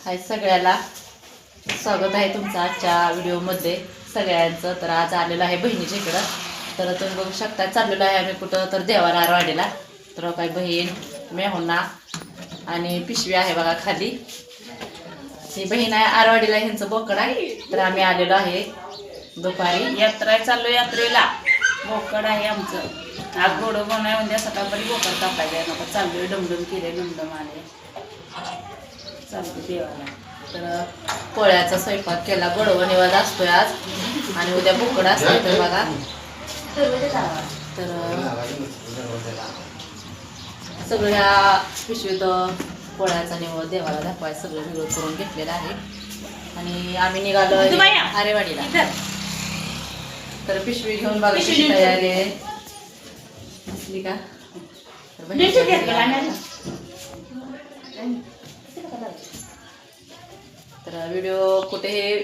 हाय सगळ्याला, स्वागत आहे तुमचं आजच्या व्हिडिओमध्ये सगळ्यांचं. तर आज आलेलं आहे बहिणीच्या इकडं. तर तुम्ही बघू शकता चाललेलो आहे आम्ही कुठं तर देवाला आरवाडीला. तर काही बहीण मेहुणा आणि पिशवी आहे बघा खाली. ही बहीण आहे आरवाडीला, ह्यांचं बोकड आहे. तर आम्ही आलेलो आहे दुपारी यात्रा चाललो, यात्रेला बोकड आहे आमचं. आज गोडं बनवाय उद्या सकाळपर्यंत बोकड कापायचं नको. चाललोय डमडम केले, डमडम आले, चालतो देवाला. तर पोळ्याचा स्वयंपाक केला, गोडवा निवाज असतोय आज आणि उद्या बोकड असतोय. तर बघा तर सगळ्या पिशवीत पोळ्याचा निवड देवाला दाखवाय सगळं वेगळं करून घेतलेलं आहे. आणि आम्ही निघालो आरेवाडीला. तर पिशवी घेऊन बघा कशी तयारी आहे, दिसली का? तर व्हिडिओ कुठेही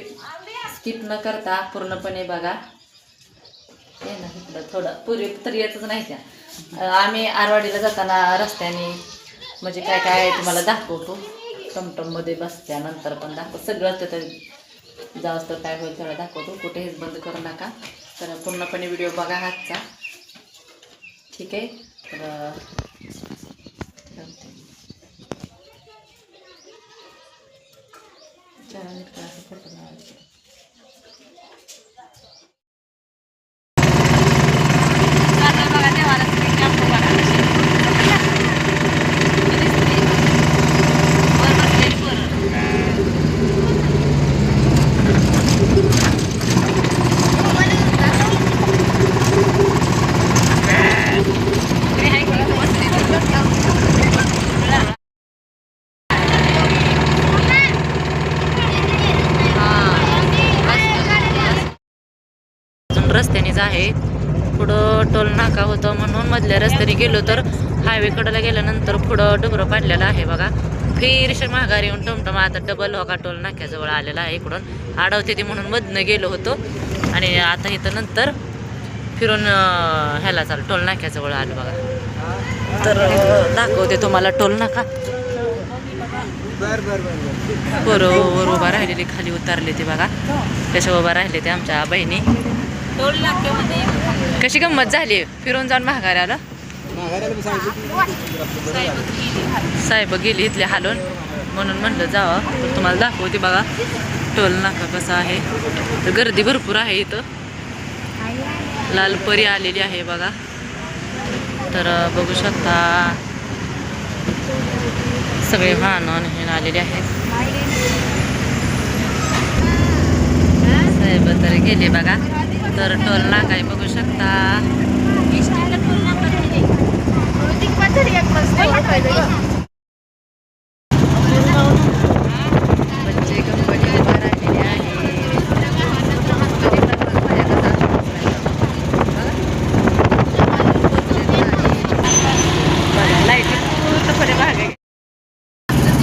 स्किप न करता पूर्णपणे बघा. हे ना इकडं थोडं पूर्वी तरी येतच नाही. त्या आम्ही आरवाडीला जाताना रस्त्याने म्हणजे काय काय तुम्हाला दाखवतो. टमटममध्ये बसल्यानंतर पण दाखवतो सगळं. तर जास्त तर काय होईल तेवढं दाखवतो, कुठेच बंद करू नका. तर पूर्णपणे व्हिडिओ बघा आजचा, ठीक आहे? तर फोटो लावायचे. रस्त्यानेच आहे, पुढं टोल नाका होतं म्हणून मधल्या रस्त्याने गेलो. तर हायवे कडेला गेल्यानंतर पुढं डबरं पाडलेलं आहे बघा. फेरशे माघारी येऊन टमटम आता डबल होका टोल नाक्याजवळ आलेला आहे. इकडून अडवते ती म्हणून मधनं गेलो होतो आणि आता इथं नंतर फिरून ह्याला चालू टोल नाक्याजवळ आलो बघा. तर दाखवते तुम्हाला टोल नाका. बरोबर उभा राहिलेली, खाली उतरले ते बघा कशा उभा राहिले ते आमच्या बहिणी. टोल नाक्यामध्ये कशी गंमत झाली, फिरून जाऊन माघारी आलं. साहेब गेली इथले हालून म्हणून म्हटलं जावं. तर तुम्हाला दाखवते बघा टोल नाका कसा आहे. तर गर्दी भरपूर आहे इथं. लालपरी आलेली आहे बघा. तर बघू शकता सगळे वाहन हे आलेले आहेत. साहेब तर गेले बघा. तर टोल नाका आहे बघू शकता. बच्चे कंपनी राहिलेली आहे.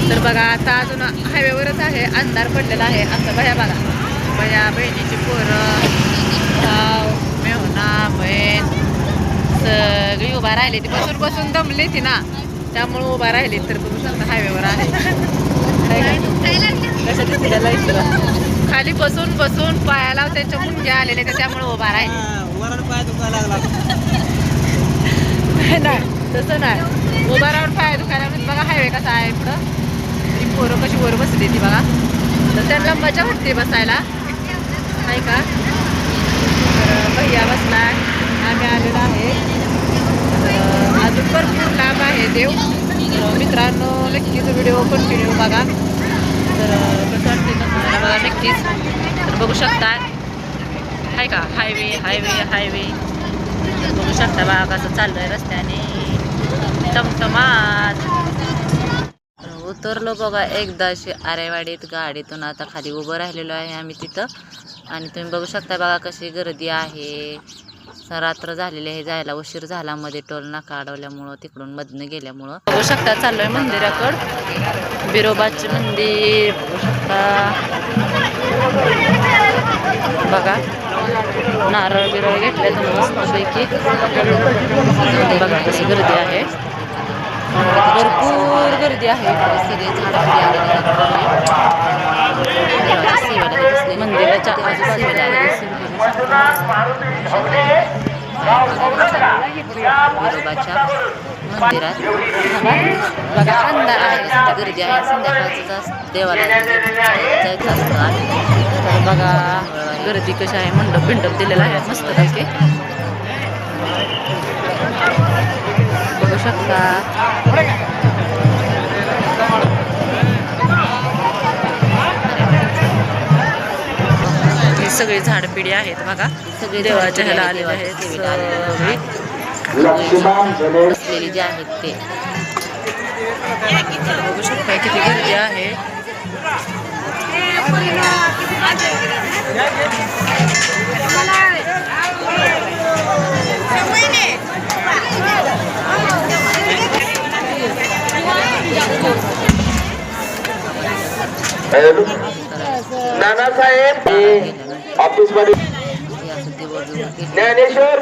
तर बघा आता अजून हायवेवरच आहे, अंधार पडलेला आहे. असं बघा बघा बया बहिणीची पोरं भाव मेहुणा बहीण सगळी उभा राहिली. ती बसून बसून दमली ती ना, त्यामुळे उभा राहिली. तर बघू शकता हायवेवर आहे. खाली बसून बसून पायाला त्यांच्या मुंग्या आलेले त्यामुळे उभा राहिले. नाही तसं नाही, उभा राहून पाय दुखायला. बघा हायवे कसा आहे पुढं. ती पोरं कशी वर बसली ती बघा. तर त्यांना मजा वाटते बसायला नाही का. तर भैया बसला, आम्ही आलेलो आहे. अजून भरपूर लांब आहे देव. मित्रांनो नक्कीच व्हिडिओ कंटिन्यू बघा. तर कसं वाटते तुम्हाला बघा नक्कीच. तर बघू शकता आहे का हायवे हायवे हायवे बघू शकता बघा कसं चाललं आहे रस्त्याने टमटमाट. उतरलो बघा एकदाशी आरेवाडीत गाडीतून. आता खाली उभं राहिलेलो आहे आम्ही तिथं. आणि तुम्ही बघू शकता बघा कशी गर्दी आहे. रात्र झालेली आहे, जायला उशीर झाला. मध्ये टोल नाका अडवल्यामुळं तिकडून मधनं गेल्यामुळं. बघू शकता चाललोय मंदिराकडं, बिरोबाचे मंदिर बघू शकता बघा. नारळ बिरळ घेतले तर मस्तपैकी बघा कशी गर्दी आहे. भरपूर गर्दी आहे. सगळे झाडाखाली आलेले आहेत. देवाच्या सेवेला आलेले सर्व विरोबाच्या मंदिरात बघा अंधार आहे, सध्या गर्दी आहे, संध्याकाळचं देवाला जायचं असतं आहे. तर बघा गर्दी कशी आहे, मंडप बिंडप दिलेला आहे मस्त पैकी बघू शकता. हे सगळे झाडपिढी आहेत बघा, सगळे देवाच्या ह्याला आलेले आहेत सगळे बसलेली जे आहेत ते बघू शकता किती गर्दी आहे. नानासाहेब ऑफिस मध्ये ज्ञानेश्वर